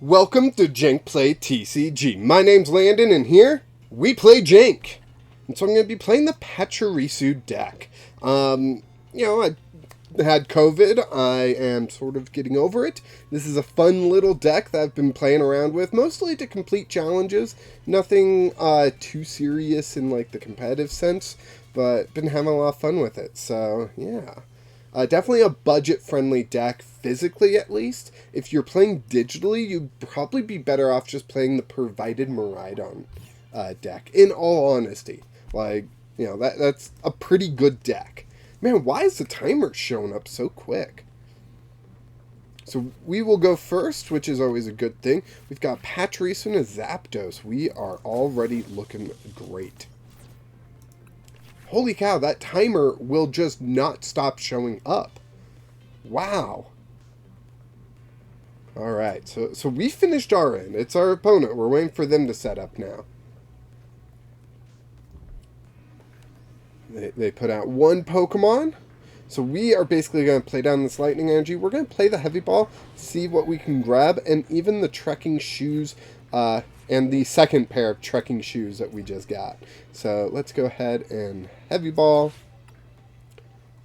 Welcome to Jank Play TCG. My name's Landon, and here we play Jank. And so I'm going to be playing the Pachirisu deck. I had COVID. I am sort of getting over it. This is a fun little deck that I've been playing around with, mostly to complete challenges. Nothing too serious in like the competitive sense, but been having a lot of fun with it. So yeah. Definitely a budget-friendly deck, physically at least. If you're playing digitally, you'd probably be better off just playing the provided Miraidon deck, in all honesty. That's a pretty good deck. Man, why is the timer showing up so quick? So we will go first, which is always a good thing. We've got Pachirisu and a Zapdos. We are already looking great. Holy cow, that timer will just not stop showing up. Wow. Alright, so we finished our end. It's our opponent. We're waiting for them to set up now. They put out one Pokemon. So we are basically going to play down this Lightning Energy. We're going to play the Heavy Ball, see what we can grab, and even the Trekking Shoes, and the second pair of Trekking Shoes that we just got. So let's go ahead and Heavy Ball.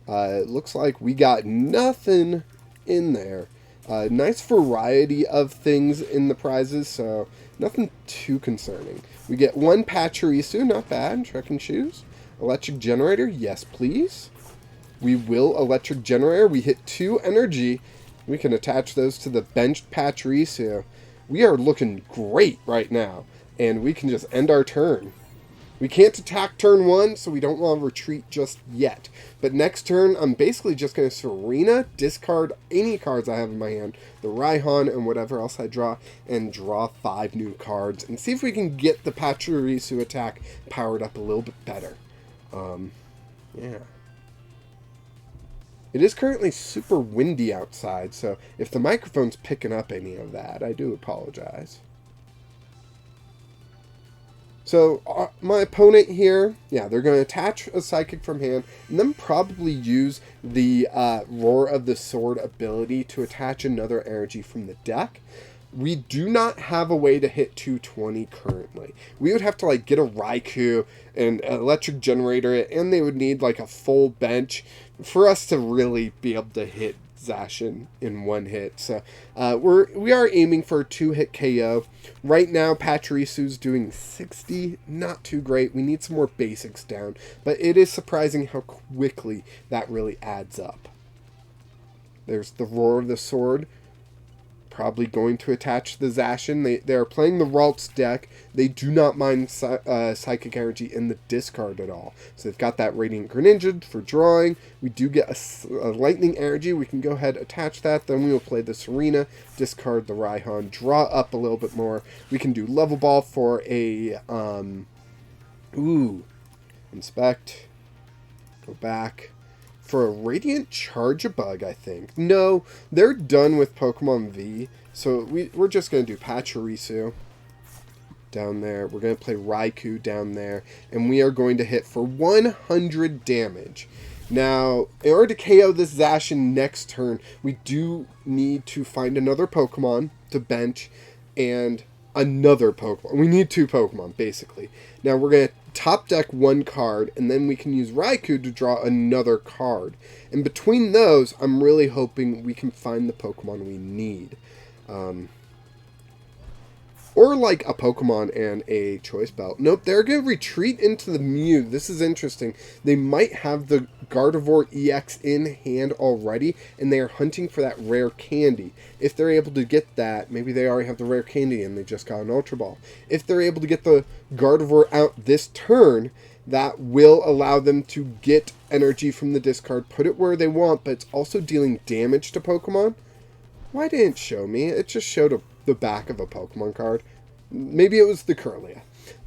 It looks like we got nothing in there. Nice variety of things in the prizes, so nothing too concerning. We get one Pachirisu, not bad. Trekking Shoes. Electric Generator, yes please. We will Electric Generator. We hit 2 energy. We can attach those to the benched Pachirisu. We are looking great right now, and we can just end our turn. We can't attack turn 1, so we don't want to retreat just yet. But next turn, I'm basically just going to Serena, discard any cards I have in my hand, the Raihan and whatever else I draw, and draw 5 new cards, and see if we can get the Pachirisu attack powered up a little bit better. Yeah. It is currently super windy outside, so if the microphone's picking up any of that, I do apologize. So, my opponent here, yeah, they're going to attach a Psychic from hand, and then probably use the Roar of the Sword ability to attach another energy from the deck. We do not have a way to hit 220 currently. We would have to like get a Raikou and an Electric Generator, and they would need like a full bench for us to really be able to hit Zacian in one hit. So we are aiming for a 2-hit KO. Right now, Pachirisu's doing 60, not too great. We need some more basics down, but it is surprising how quickly that really adds up. There's the Roar of the Sword. Probably going to attach the Zacian. They are playing the Ralts deck. They do not mind Psychic Energy in the discard at all. So they've got that Radiant Greninja for drawing. We do get a Lightning Energy. We can go ahead and attach that. Then we will play the Serena, discard the Raihan, draw up a little bit more. We can do Level Ball for a... Inspect. Go back. For a Radiant Charjabug, I think. No, they're done with Pokemon V. So we're just going to do Pachirisu down there. We're going to play Raikou down there. And we are going to hit for 100 damage. Now, in order to KO this Zacian next turn, we do need to find another Pokemon to bench and another Pokemon. We need 2 Pokemon, basically. Now, we're going to top deck 1 card, and then we can use Raikou to draw another card. And between those, I'm really hoping we can find the Pokemon we need. Or like a Pokemon and a Choice Belt. Nope, they're going to retreat into the Mew. This is interesting. They might have the Gardevoir EX in hand already, and they are hunting for that rare candy. If they're able to get that, maybe they already have the rare candy and they just got an Ultra Ball. If they're able to get the Gardevoir out this turn, that will allow them to get energy from the discard, put it where they want, but it's also dealing damage to Pokemon. Why didn't it show me? It just showed the back of a Pokemon card. Maybe it was the Curlia.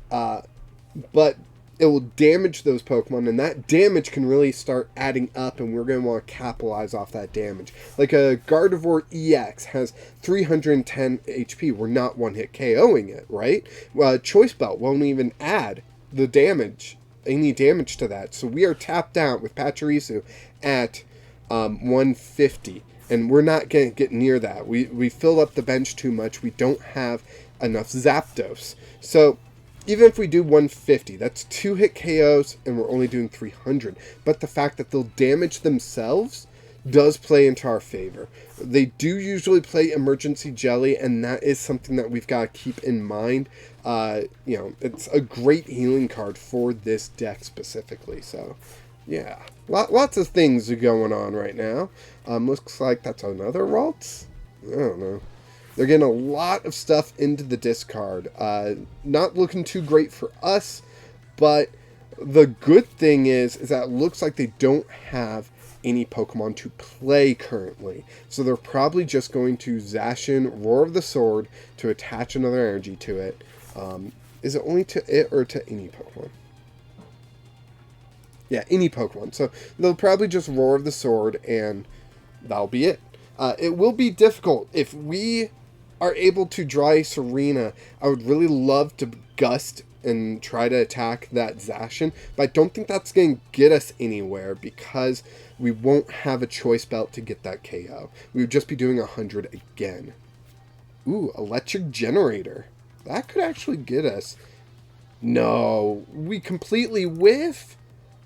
But it will damage those Pokemon, and that damage can really start adding up, and we're going to want to capitalize off that damage. Like a Gardevoir EX has 310 HP. We're not one-hit KOing it, right? Choice Belt won't even add the damage, any damage to that. So we are tapped out with Pachirisu at 150. And we're not going to get near that. We fill up the bench too much. We don't have enough Zapdos. So even if we do 150, that's 2 hit KOs, and we're only doing 300. But the fact that they'll damage themselves does play into our favor. They do usually play Emergency Jelly, and that is something that we've got to keep in mind. You know, it's a great healing card for this deck specifically. So, yeah, lots of things are going on right now. Looks like that's another Ralts. I don't know. They're getting a lot of stuff into the discard. Not looking too great for us, but the good thing is that it looks like they don't have any Pokemon to play currently. So they're probably just going to Zacian Roar of the Sword to attach another energy to it. Is it only to it or to any Pokemon? Yeah, any Pokemon. So they'll probably just Roar of the Sword and that'll be it. It will be difficult. If we are able to draw a Serena, I would really love to Gust and try to attack that Zacian, but I don't think that's going to get us anywhere because we won't have a Choice Belt to get that KO. We would just be doing 100 again. Ooh, Electric Generator. That could actually get us. No, we completely whiff?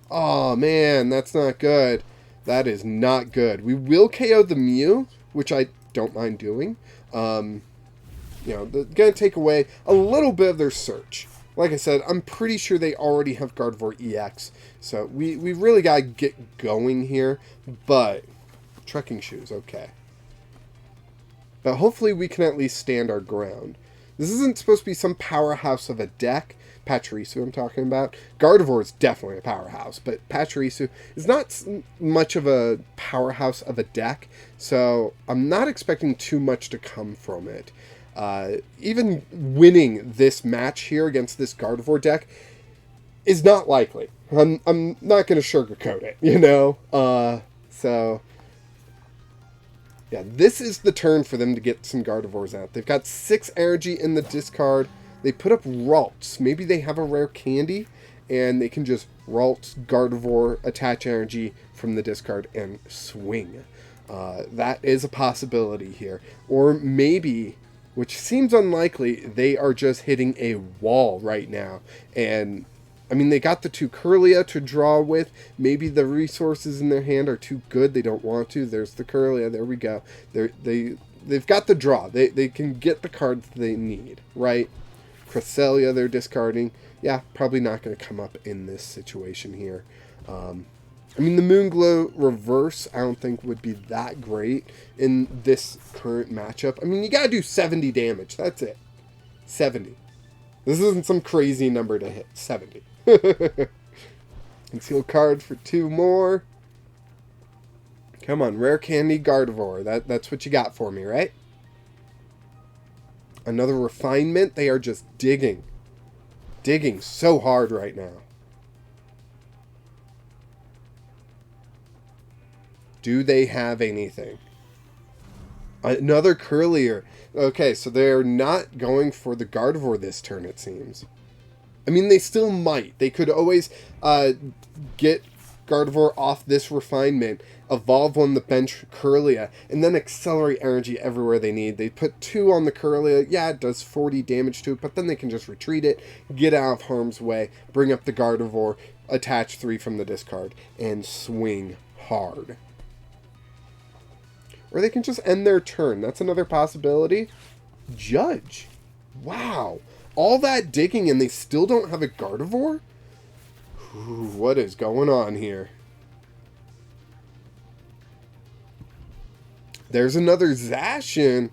Oh man, that's not good. That is not good. We will KO the Mew, which I don't mind doing. You know, they're going to take away a little bit of their search. Like I said, I'm pretty sure they already have Gardevoir EX. So we really got to get going here. But Trekking Shoes, okay. But hopefully we can at least stand our ground. This isn't supposed to be some powerhouse of a deck. Pachirisu I'm talking about. Gardevoir is definitely a powerhouse, but Pachirisu is not much of a powerhouse of a deck, so I'm not expecting too much to come from it. Even winning this match here against this Gardevoir deck is not likely. I'm not going to sugarcoat it, you know? So, yeah, this is the turn for them to get some Gardevoirs out. They've got 6 energy in the discard. They put up Ralts. Maybe they have a rare candy, and they can just Ralts, Gardevoir, attach energy from the discard, and swing. That is a possibility here. Or maybe, which seems unlikely, they are just hitting a wall right now. And, I mean, they got the 2 Kirlia to draw with. Maybe the resources in their hand are too good. They don't want to. There's the Kirlia. There we go. They've got the draw. They can get the cards they need, right? Cresselia they're discarding. Yeah, probably not going to come up in this situation here. I mean, the Moonglow reverse, I don't think would be that great in this current matchup. I mean, you got to do 70 damage. That's it. 70. This isn't some crazy number to hit. 70. Conceal card for 2 more. Come on, Rare Candy Gardevoir. That's what you got for me, right? Another refinement. They are just digging. Digging so hard right now. Do they have anything? Another Kirlia. Okay, so they're not going for the Gardevoir this turn, it seems. I mean, they still might. They could always get Gardevoir off this refinement, evolve on the bench Kirlia, and then accelerate energy everywhere they need. They put 2 on the Kirlia. Yeah, it does 40 damage to it, but then they can just retreat it, get out of harm's way, bring up the Gardevoir, attach 3 from the discard, and swing hard. Or they can just end their turn. That's another possibility. Judge. Wow. All that digging and they still don't have a Gardevoir? Ooh, what is going on here? There's another Zacian.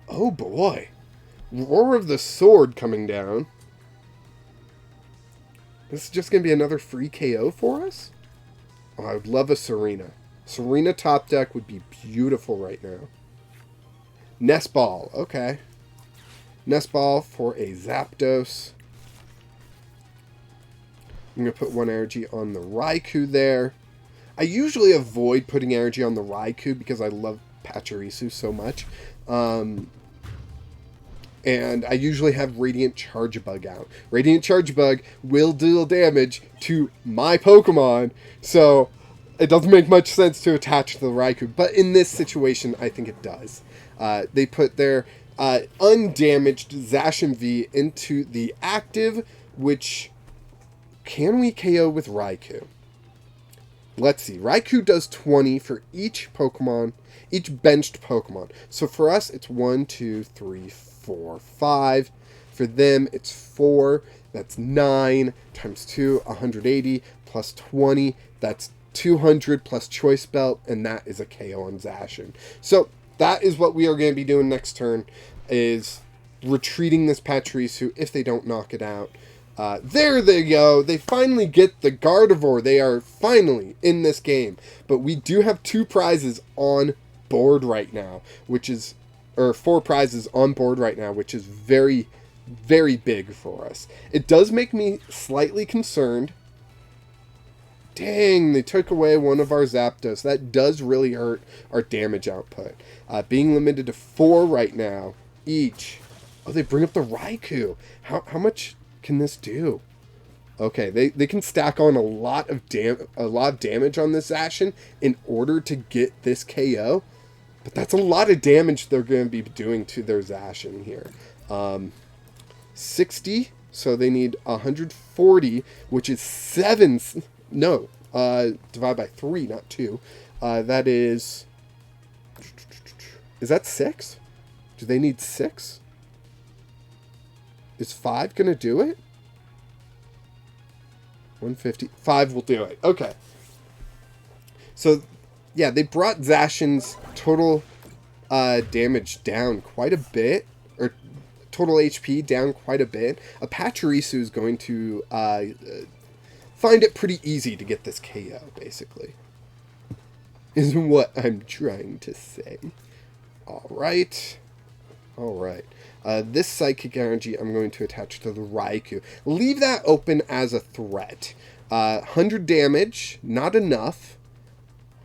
Oh boy. Roar of the Sword coming down. This is just going to be another free KO for us? Oh, I would love a Serena. Serena top deck would be beautiful right now. Nest Ball. Okay. Nest Ball for a Zapdos. I'm going to put 1 energy on the Raikou there. I usually avoid putting energy on the Raikou because I love Pachirisu so much. And I usually have Radiant Charjabug out. Radiant Charjabug will deal damage to my Pokemon. So it doesn't make much sense to attach to the Raikou, but in this situation, I think it does. They put their undamaged Zacian V into the active, which can we KO with Raikou? Let's see. Raikou does 20 for each Pokemon, each benched Pokemon. So for us, it's 1, 2, 3, 4, 5. For them, it's 4. That's 9 times 2, 180 plus 20. That's 200 plus Choice Belt, and that is a KO on Zacian. So that is what we are going to be doing next turn, is retreating this Pachirisu if they don't knock it out. There they go. They finally get the Gardevoir. They are finally in this game. But we do have 2 prizes on board right now, which is, or 4 prizes on board right now, which is very, very big for us. It does make me slightly concerned. Dang, they took away one of our Zapdos. That does really hurt our damage output. Being limited to 4 right now each. Oh, they bring up the Raikou. How much can this do? Okay, they can stack on a lot of damage on this Zacian in order to get this KO. But that's a lot of damage they're going to be doing to their Zacian here. 60, so they need 140, which is 7... No, divide by 3, not 2. That is... Is that 6? Do they need 6? Is 5 going to do it? 150. 5 will do it. Okay. So, yeah, they brought Zacian's total damage down quite a bit. Or total HP down quite a bit. A Pachirisu is going to find it pretty easy to get this KO, basically. Is what I'm trying to say. Alright. Alright. This Psychic Energy I'm going to attach to the Raikou. Leave that open as a threat. 100 damage. Not enough.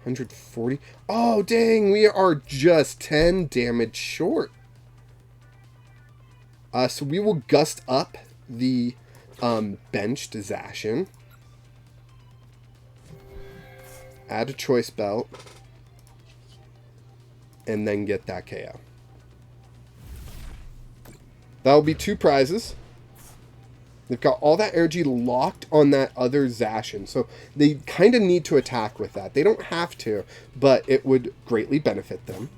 140. Oh, dang. We are just 10 damage short. So we will gust up the benched Zacian. Add a Choice Belt. And then get that KO. That'll be 2 prizes. They've got all that energy locked on that other Zacian. So they kind of need to attack with that. They don't have to, but it would greatly benefit them.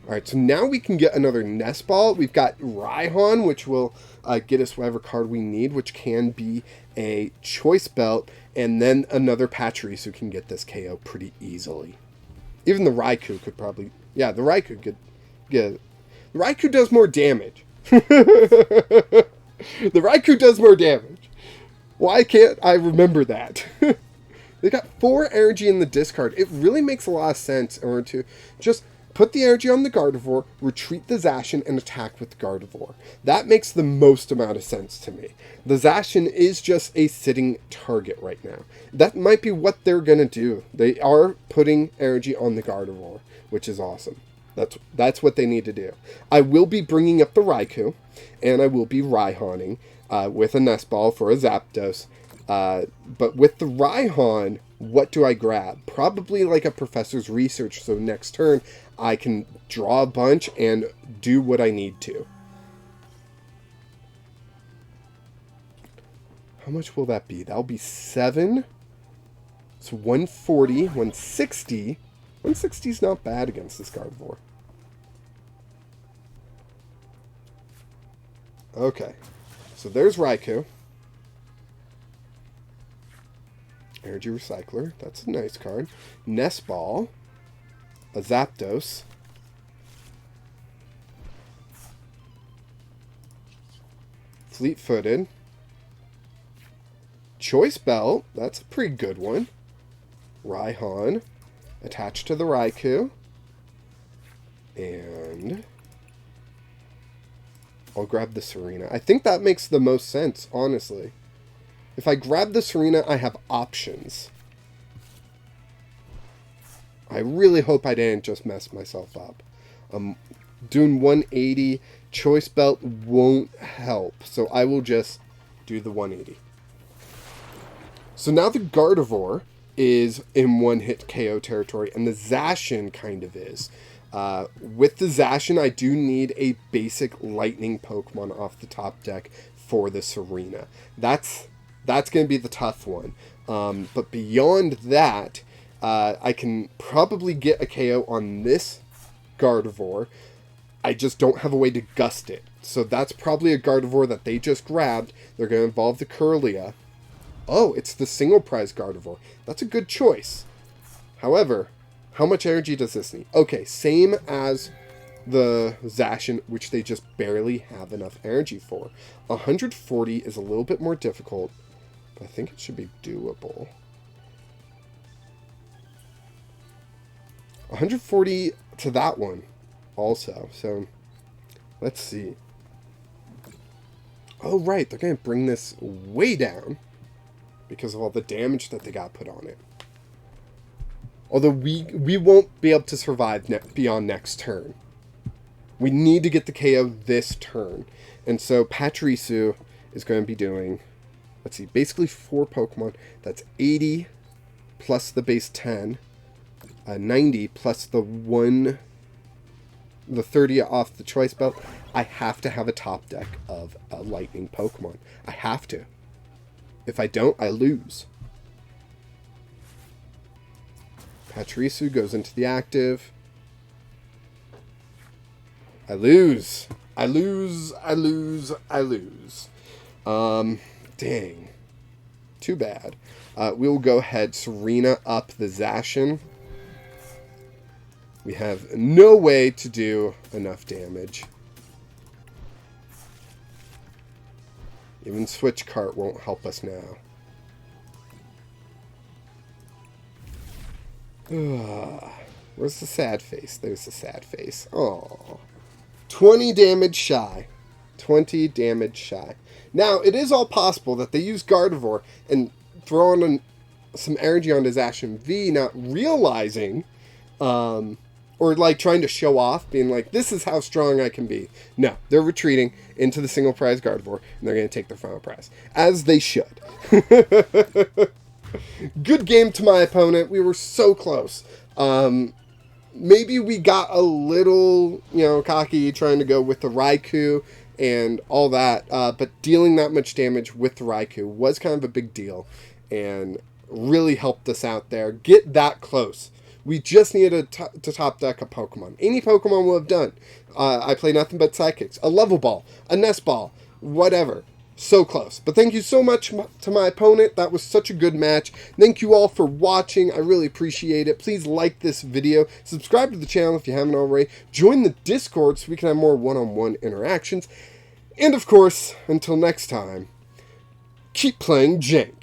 Alright, so now we can get another Nest Ball. We've got Raihan, which will get us whatever card we need, which can be a Choice Belt. And then another Pachirisu can get this KO pretty easily. Even the Raikou could probably... Yeah, the Raikou could get... The Raikou does more damage. The Raikou does more damage. Why can't I remember that? They got 4 energy in the discard. It really makes a lot of sense in order to just put the energy on the Gardevoir, retreat the Zacian, and attack with the Gardevoir. That makes the most amount of sense to me. The Zacian is just a sitting target right now. That might be what they're going to do. They are putting energy on the Gardevoir, which is awesome. That's what they need to do. I will be bringing up the Raikou, and I will be Raihaning with a Nest Ball for a Zapdos. But with the Raihan, what do I grab? Probably like a Professor's Research, so next turn I can draw a bunch and do what I need to. How much will that be? That'll be 7. So 140, 160. 160 is not bad against this Gardevoir. Okay, so there's Raikou. Energy Recycler, that's a nice card. Nest Ball. A Zapdos. Fleet-Footed. Choice Belt, that's a pretty good one. Raihan. Attached to the Raikou. And I'll grab the Serena. I think that makes the most sense, honestly. If I grab the Serena, I have options. I really hope I didn't just mess myself up. Doing 180. Choice Belt won't help, so I will just do the 180. So now the Gardevoir is in one-hit KO territory, and the Zacian kind of is. With the Zacian, I do need a basic lightning Pokemon off the top deck for the Serena. That's going to be the tough one. But beyond that, I can probably get a KO on this Gardevoir. I just don't have a way to gust it. So that's probably a Gardevoir that they just grabbed. They're going to evolve the Curlia. Oh, it's the single prize Gardevoir. That's a good choice. However, how much energy does this need? Okay, same as the Zacian, which they just barely have enough energy for. 140 is a little bit more difficult, but I think it should be doable. 140 to that one also. So, let's see. Oh, right, they're going to bring this way down because of all the damage that they got put on it. Although we won't be able to survive beyond next turn. We need to get the KO this turn. And so Pachirisu is going to be doing, let's see, basically 4 Pokemon. That's 80 plus the base 10. 90 plus the 30 off the Choice Belt. I have to have a top deck of a lightning Pokemon. I have to. If I don't, I lose. Pachirisu goes into the active. I lose. I lose. I lose. I lose. Dang. Too bad. We'll go ahead, Serena up the Zacian. We have no way to do enough damage. Even Switch Cart won't help us now. Where's the sad face? There's the sad face. Oh, 20 damage shy. 20 damage shy. Now, it is all possible that they use Gardevoir and throw on some energy onto Zacian V, not realizing, or like trying to show off, being like, this is how strong I can be. No, they're retreating into the single prize Gardevoir, and they're going to take their final prize. As they should. Good game to my opponent. We were so close. Maybe we got a little, cocky trying to go with the Raikou and all that. But dealing that much damage with the Raikou was kind of a big deal and really helped us out there. Get that close. We just needed to top deck a Pokemon. Any Pokemon will have done. I play nothing but Psychics. A Level Ball. A Nest Ball. Whatever. So close. But thank you so much to my opponent. That was such a good match. Thank you all for watching. I really appreciate it. Please like this video. Subscribe to the channel if you haven't already. Join the Discord so we can have more one-on-one interactions. And of course, until next time, keep playing Jank.